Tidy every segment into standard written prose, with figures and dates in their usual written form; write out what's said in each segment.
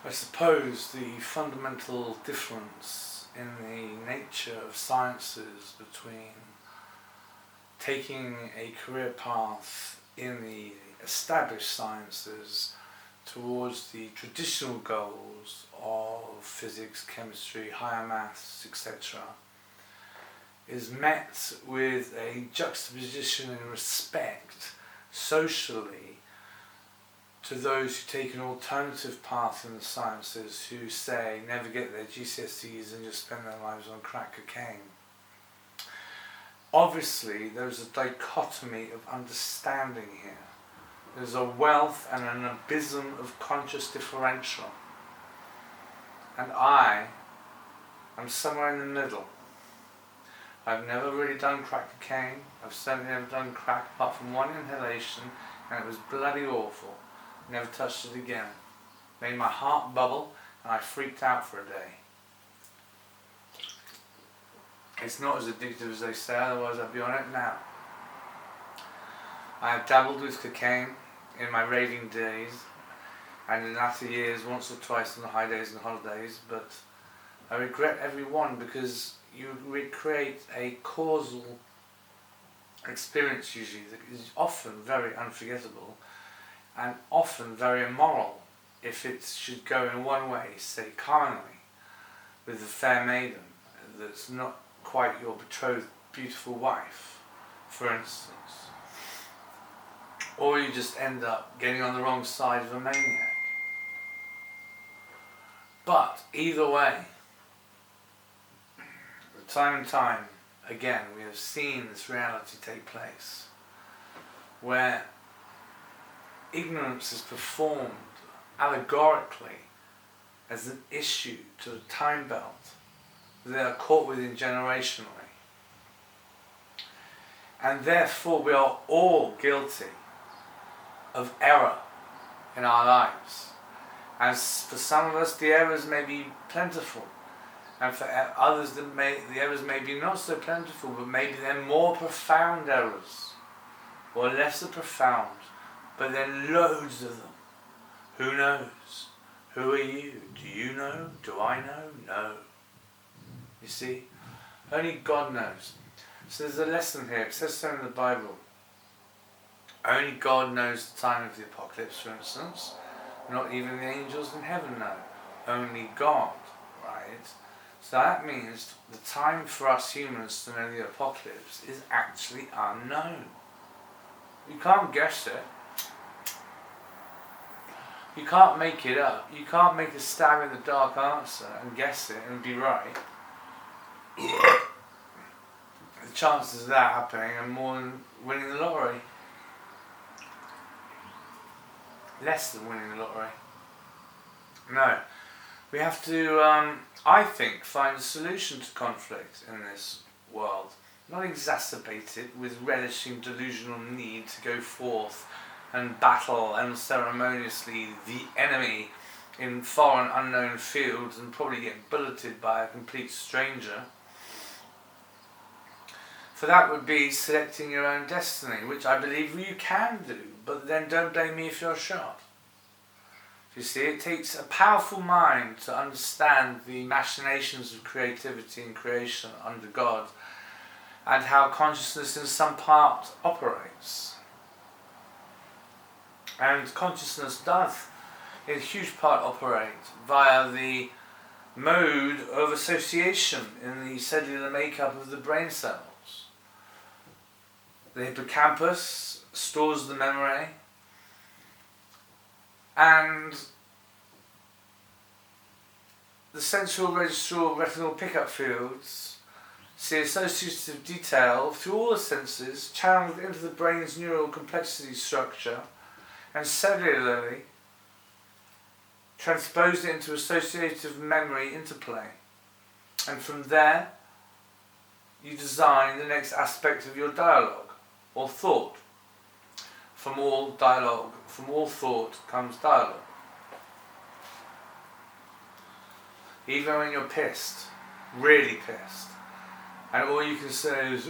I suppose the fundamental difference in the nature of sciences between taking a career path in the established sciences towards the traditional goals of physics, chemistry, higher maths, etc., is met with a juxtaposition in respect socially to those who take an alternative path in the sciences, who say never get their GCSEs and just spend their lives on crack cocaine. Obviously, there's a dichotomy of understanding here. There's a wealth and an abysm of conscious differential. And I am somewhere in the middle. I've never really done crack cocaine. I've certainly never done crack apart from one inhalation, and it was bloody awful. Never touched it again. Made my heart bubble, and I freaked out for a day. It's not as addictive as they say, otherwise I'd be on it now. I have dabbled with cocaine in my raving days, and in latter years once or twice on the high days and holidays, but I regret every one, because you recreate a causal experience usually that is often very unforgettable and often very immoral if it should go in one way, say carnally, with a fair maiden that's not quite your betrothed beautiful wife, for instance. Or you just end up getting on the wrong side of a maniac. But either way, time and time again we have seen this reality take place, where ignorance is performed allegorically as an issue to the time belt that they are caught within generationally. And therefore we are all guilty of error in our lives. As for some of us the errors may be plentiful, and for others the errors may be not so plentiful, but maybe they're more profound errors, or lesser profound, but then loads of them. Who knows? Who are you? Do you know? Do I know? No. You see? Only God knows. So there's a lesson here. It says so in the Bible. Only God knows the time of the apocalypse, for instance. Not even the angels in heaven know. Only God, right? So that means the time for us humans to know the apocalypse is actually unknown. You can't guess it. You can't make it up. You can't make a stab in the dark answer and guess it and be right. The chances of that happening are more than winning the lottery. Less than winning the lottery. No. We have to, I think, find a solution to conflict in this world. Not exacerbate it with relishing delusional need to go forth and battle unceremoniously the enemy in foreign unknown fields and probably get bulleted by a complete stranger. For that would be selecting your own destiny, which I believe you can do, but then don't blame me if you're shot. You see, it takes a powerful mind to understand the machinations of creativity and creation under God, and how consciousness in some part operates. And consciousness does, in huge part, operate via the mode of association in the cellular makeup of the brain cells. The hippocampus stores the memory, and the central registral retinal pickup fields see associative detail through all the senses channeled into the brain's neural complexity structure and cellularly transposed into associative memory interplay. And from there, you design the next aspect of your dialogue or thought. From all dialogue, from all thought comes dialogue. Even when you're pissed, really pissed, and all you can say is,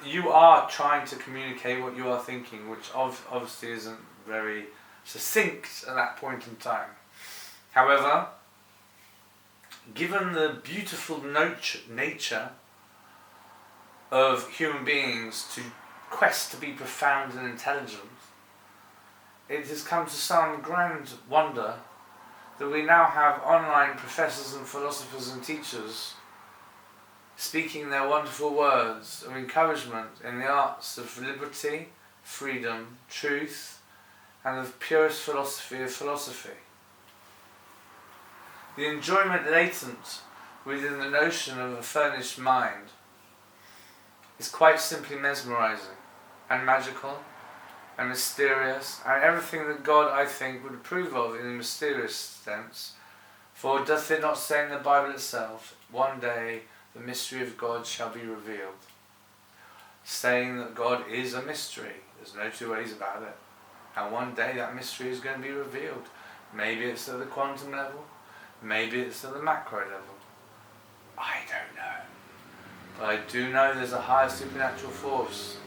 you are trying to communicate what you are thinking, which obviously isn't very succinct at that point in time. However, given the beautiful nature of human beings to quest to be profound and intelligent, it has come to some grand wonder that we now have online professors and philosophers and teachers speaking their wonderful words of encouragement in the arts of liberty, freedom, truth, and the purest philosophy of philosophy. The enjoyment latent within the notion of a furnished mind is quite simply mesmerizing and magical and mysterious, and everything that God, I think, would approve of in a mysterious sense. For doth it not say in the Bible itself, one day the mystery of God shall be revealed? Saying that God is a mystery. There's no two ways about it. And one day that mystery is going to be revealed. Maybe it's at the quantum level. Maybe it's at the macro level. I don't know. But I do know there's a higher supernatural force.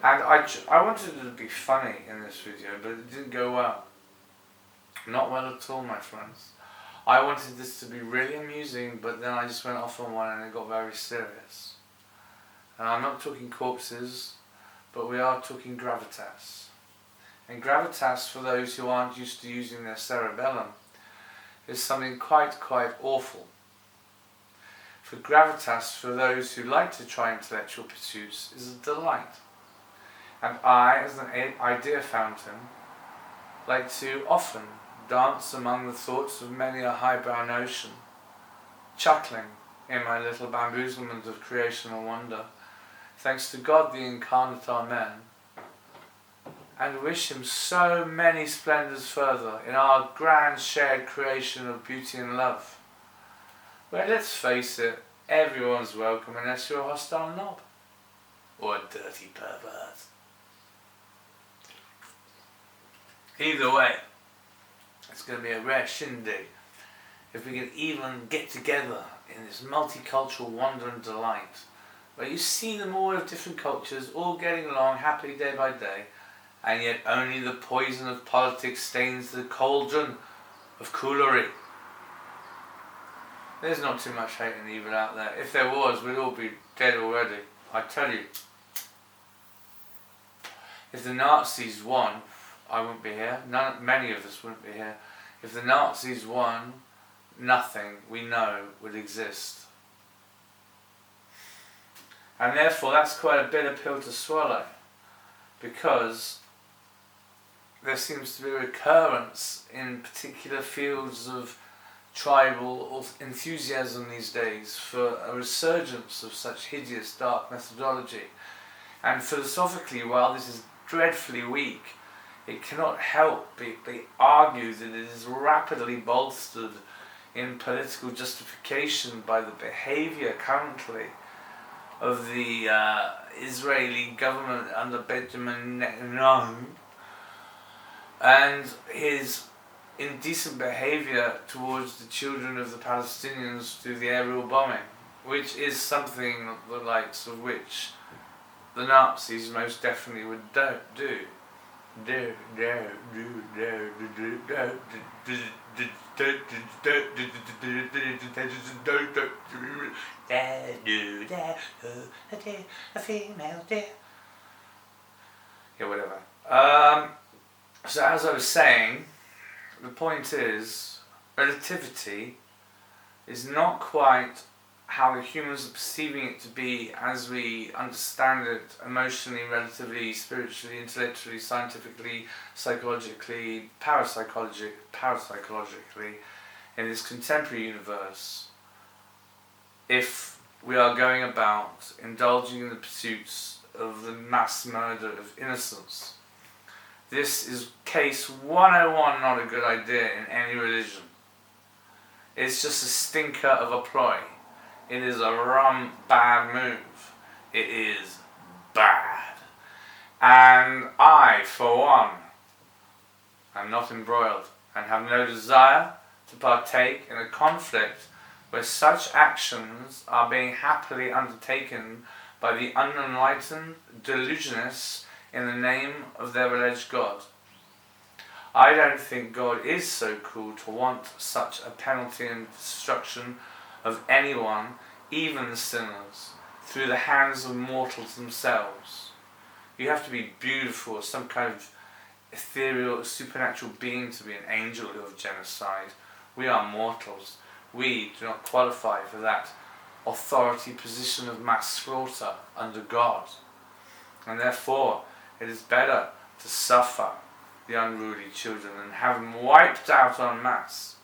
And I wanted it to be funny in this video, but it didn't go well. Not well at all, my friends. I wanted this to be really amusing, but then I just went off on one and it got very serious. And I'm not talking corpses, but we are talking gravitas. And gravitas, for those who aren't used to using their cerebellum, is something quite awful. For gravitas, for those who like to try intellectual pursuits, is a delight. And I, as an idea fountain, like to often dance among the thoughts of many a highbrow notion, chuckling in my little bamboozlement of creational wonder, thanks to God the incarnate Amen, and wish him so many splendours further in our grand shared creation of beauty and love, where, let's face it, everyone's welcome unless you're a hostile knob or a dirty pervert. Either way, it's going to be a rare shindig if we can even get together in this multicultural wonder and delight, where you see them all of different cultures, all getting along happily day by day, and yet only the poison of politics stains the cauldron of coolery. There's not too much hate and evil out there. If there was, we'd all be dead already, I tell you. If the Nazis won, I wouldn't be here. Many of us wouldn't be here. If the Nazis won, nothing we know would exist. And therefore that's quite a bitter pill to swallow, because there seems to be a recurrence in particular fields of tribal enthusiasm these days for a resurgence of such hideous dark methodology. And philosophically, while this is dreadfully weak, it cannot help but be argued that it is rapidly bolstered in political justification by the behaviour currently of the Israeli government under Benjamin Netanyahu and his indecent behaviour towards the children of the Palestinians through the aerial bombing, which is something the likes of which the Nazis most definitely would do. Yeah, whatever. So as I was saying, the point is, relativity is not quite how the humans are perceiving it to be as we understand it emotionally, relatively, spiritually, intellectually, scientifically, psychologically, parapsychologically in this contemporary universe, if we are going about indulging in the pursuits of the mass murder of innocence. This is case 101 not a good idea in any religion. It's just a stinker of a ploy. It is a rum bad move. It is bad. And I, for one, am not embroiled and have no desire to partake in a conflict where such actions are being happily undertaken by the unenlightened delusionists in the name of their alleged God. I don't think God is so cruel to want such a penalty and destruction of anyone, even sinners, through the hands of mortals themselves. You have to be beautiful or some kind of ethereal, supernatural being to be an angel of genocide. We are mortals. We do not qualify for that authority position of mass slaughter under God. And therefore, it is better to suffer the unruly children and have them wiped out en masse,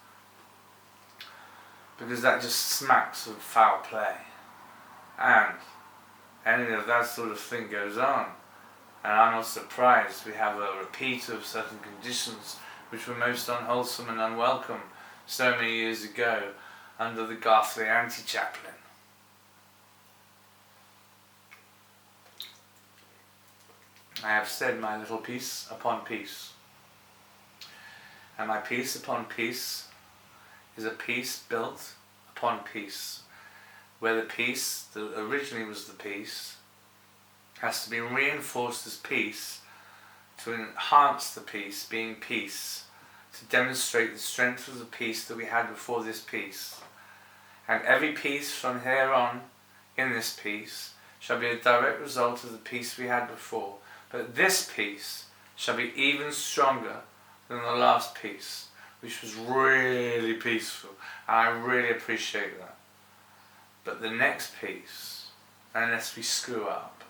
because that just smacks of foul play. And any of that sort of thing goes on. And I'm not surprised we have a repeat of certain conditions which were most unwholesome and unwelcome so many years ago under the ghastly anti-chaplain. I have said my little piece upon peace. And my piece upon peace is a piece built upon peace, where the peace that originally was the peace has to be reinforced as peace to enhance the peace being peace, to demonstrate the strength of the peace that we had before this peace. And every peace from here on in this peace shall be a direct result of the peace we had before. But this peace shall be even stronger than the last peace, which was really peaceful, and I really appreciate that. But the next piece, unless we screw up,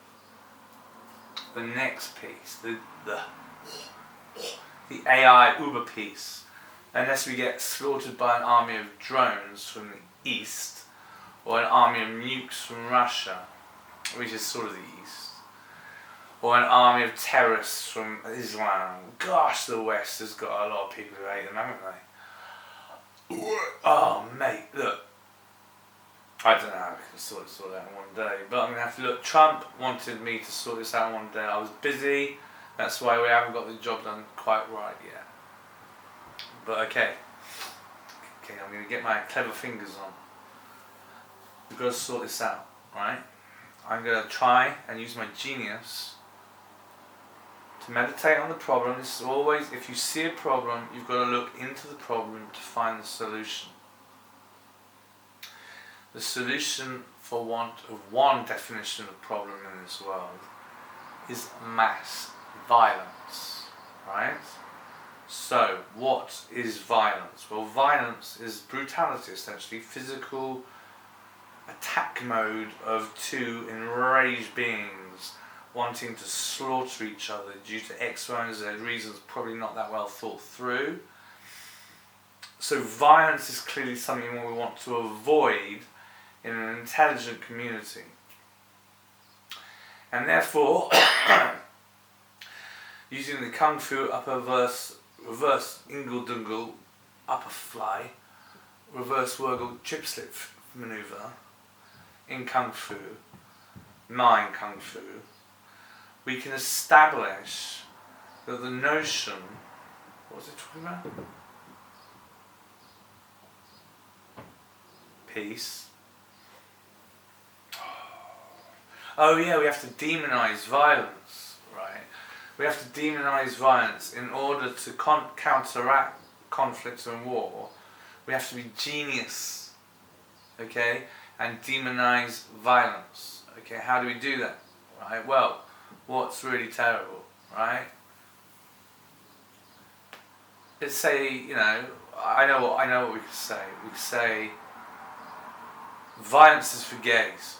the next piece, the AI Uber piece, unless we get slaughtered by an army of drones from the east, or an army of nukes from Russia, which is sort of the east, or an army of terrorists from Islam. Gosh, the West has got a lot of people who hate them, haven't they? Oh, mate, look. I don't know how I can sort it out in one day, but I'm going to have to look. Trump wanted me to sort this out in one day. I was busy, that's why we haven't got the job done quite right yet. But okay, I'm going to get my clever fingers on. We've got to sort this out, right? I'm going to try and use my genius to meditate on the problem. This is always, if you see a problem, you've got to look into the problem to find the solution. The solution, for want of one definition of problem in this world, is mass violence, right? So, what is violence? Well, violence is brutality, essentially, physical attack mode of two enraged beings wanting to slaughter each other due to X, Y, and Z reasons probably not that well thought through. So violence is clearly something we want to avoid in an intelligent community. And therefore, using the Kung Fu reverse Ingle Dungle upper fly, reverse Wurgle chip slip maneuver in Kung Fu, Nine Kung Fu, we can establish that the notion, what was it talking about? Peace. Oh yeah, we have to demonize violence, right? We have to demonize violence in order to counteract conflict and war. We have to be genius, okay, and demonize violence. Okay, how do we do that? Right. Well, what's really terrible, right? Let's say, I know what we could say. We could say violence is for gays.